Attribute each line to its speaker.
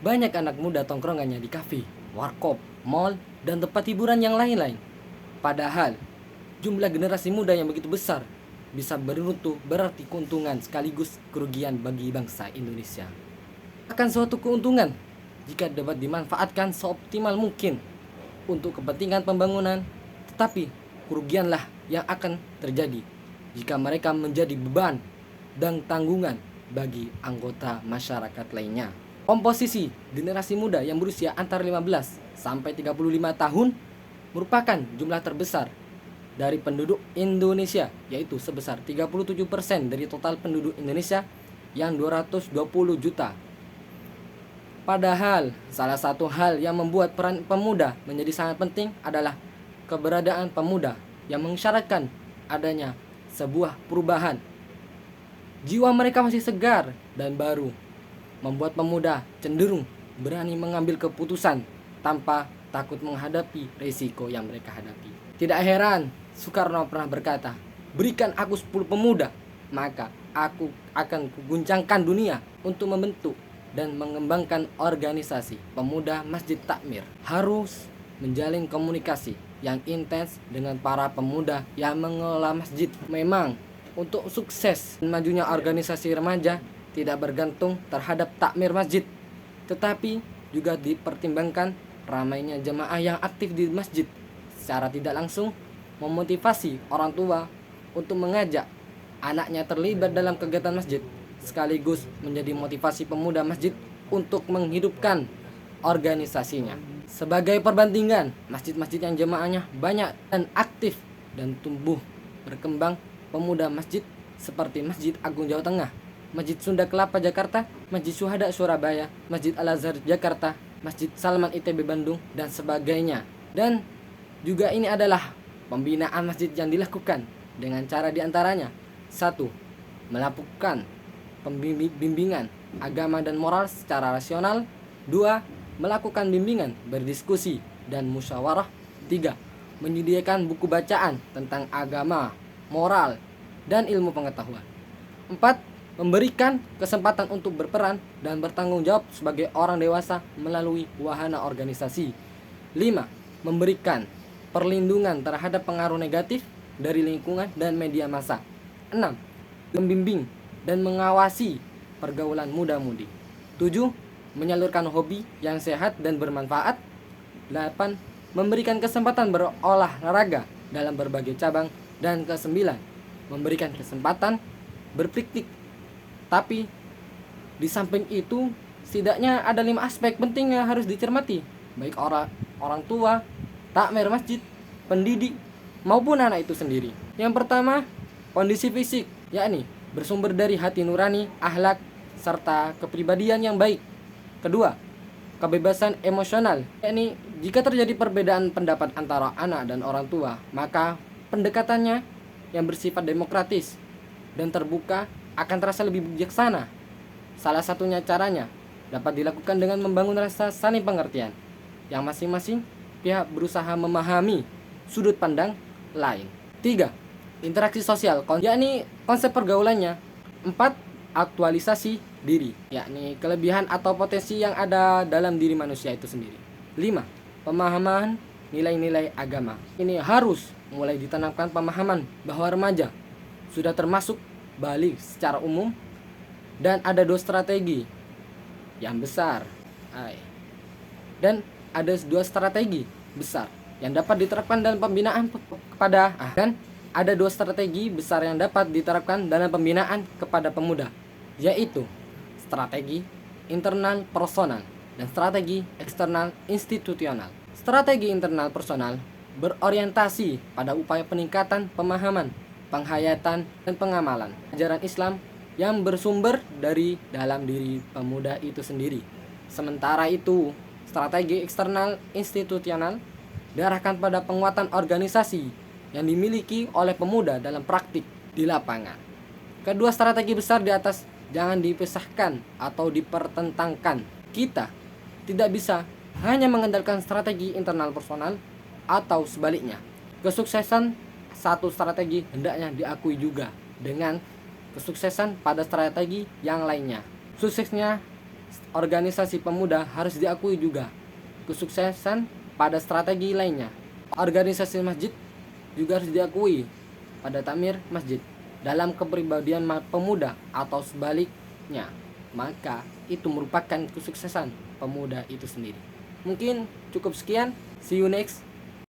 Speaker 1: Banyak anak muda tongkrongannya di kafe, warkop, mall, dan tempat hiburan yang lain-lain. Padahal, jumlah generasi muda yang begitu besar bisa berarti keuntungan sekaligus kerugian bagi bangsa Indonesia. Akan suatu keuntungan jika dapat dimanfaatkan seoptimal mungkin untuk kepentingan pembangunan, tetapi kerugianlah yang akan terjadi jika mereka menjadi beban dan tanggungan bagi anggota masyarakat lainnya. Komposisi generasi muda yang berusia antara 15 sampai 35 tahun merupakan jumlah terbesar dari penduduk Indonesia, yaitu sebesar 37% dari total penduduk Indonesia yang 220 juta. Padahal, salah satu hal yang membuat peran pemuda menjadi sangat penting adalah keberadaan pemuda yang mengisyaratkan adanya sebuah perubahan. Jiwa mereka masih segar dan baru, membuat pemuda cenderung berani mengambil keputusan tanpa takut menghadapi risiko yang mereka hadapi. Tidak heran Soekarno pernah berkata, "Berikan aku 10 pemuda, maka aku akan kuguncangkan dunia." Untuk membentuk dan mengembangkan organisasi pemuda Masjid Takmir harus menjalin komunikasi yang intens dengan para pemuda yang mengelola masjid. Memang untuk sukses dan majunya organisasi remaja tidak bergantung terhadap takmir masjid, tetapi juga dipertimbangkan ramainya jemaah yang aktif di masjid. Secara tidak langsung memotivasi orang tua untuk mengajak anaknya terlibat dalam kegiatan masjid, sekaligus menjadi motivasi pemuda masjid untuk menghidupkan organisasinya. Sebagai perbandingan, masjid-masjid yang jemaahnya banyak dan aktif dan tumbuh berkembang, pemuda masjid seperti Masjid Agung Jawa Tengah, Masjid Sunda Kelapa Jakarta, Masjid Syuhada Surabaya, Masjid Al-Azhar Jakarta, Masjid Salman ITB Bandung, dan sebagainya. Dan juga ini adalah pembinaan masjid yang dilakukan dengan cara diantaranya: 1. Melakukan pembimbingan agama dan moral secara rasional. 2. Melakukan bimbingan berdiskusi dan musyawarah. 3. Menyediakan buku bacaan tentang agama, moral, dan ilmu pengetahuan. 4. Memberikan kesempatan untuk berperan dan bertanggung jawab sebagai orang dewasa melalui wahana organisasi. 5. Memberikan perlindungan terhadap pengaruh negatif dari lingkungan dan media massa. 6. Membimbing dan mengawasi pergaulan muda-mudi. 7. Menyalurkan hobi yang sehat dan bermanfaat. 8. Memberikan kesempatan berolahraga dalam berbagai cabang. Dan ke-9, memberikan kesempatan berpraktik. Tapi di samping itu, setidaknya ada 5 aspek penting yang harus dicermati, baik orang tua, takmir masjid, pendidik, maupun anak itu sendiri. Yang pertama, kondisi fisik, yakni bersumber dari hati nurani, akhlak, serta kepribadian yang baik. Kedua, kebebasan emosional, yakni jika terjadi perbedaan pendapat antara anak dan orang tua, maka pendekatannya yang bersifat demokratis dan terbuka akan terasa lebih bijaksana. Salah satunya caranya dapat dilakukan dengan membangun rasa saling pengertian, yang masing-masing pihak berusaha memahami sudut pandang lain. 3. Interaksi sosial, yakni konsep pergaulannya. 4. Aktualisasi diri, yakni kelebihan atau potensi yang ada dalam diri manusia itu sendiri. 5. Pemahaman nilai-nilai agama. Ini harus mulai ditanamkan pemahaman bahwa remaja sudah termasuk balik secara umum dan ada 2 strategi yang besar. Dan ada 2 strategi besar yang dapat diterapkan dalam pembinaan dan ada 2 strategi besar yang dapat diterapkan dalam pembinaan kepada pemuda, yaitu strategi internal personal dan strategi eksternal institusional. Strategi internal personal berorientasi pada upaya peningkatan pemahaman, penghayatan, dan pengamalan ajaran Islam yang bersumber dari dalam diri pemuda itu sendiri. Sementara itu, strategi eksternal institusional diarahkan pada penguatan organisasi yang dimiliki oleh pemuda dalam praktik di lapangan. Kedua strategi besar di atas jangan dipisahkan atau dipertentangkan. Kita tidak bisa hanya mengandalkan strategi internal personal atau sebaliknya. Kesuksesan satu strategi hendaknya diakui juga dengan kesuksesan pada strategi yang lainnya. Suksesnya organisasi pemuda harus diakui juga kesuksesan pada strategi lainnya. Organisasi masjid juga harus diakui pada takmir masjid dalam kepribadian pemuda atau sebaliknya. Maka itu merupakan kesuksesan pemuda itu sendiri. Mungkin cukup sekian. See you next.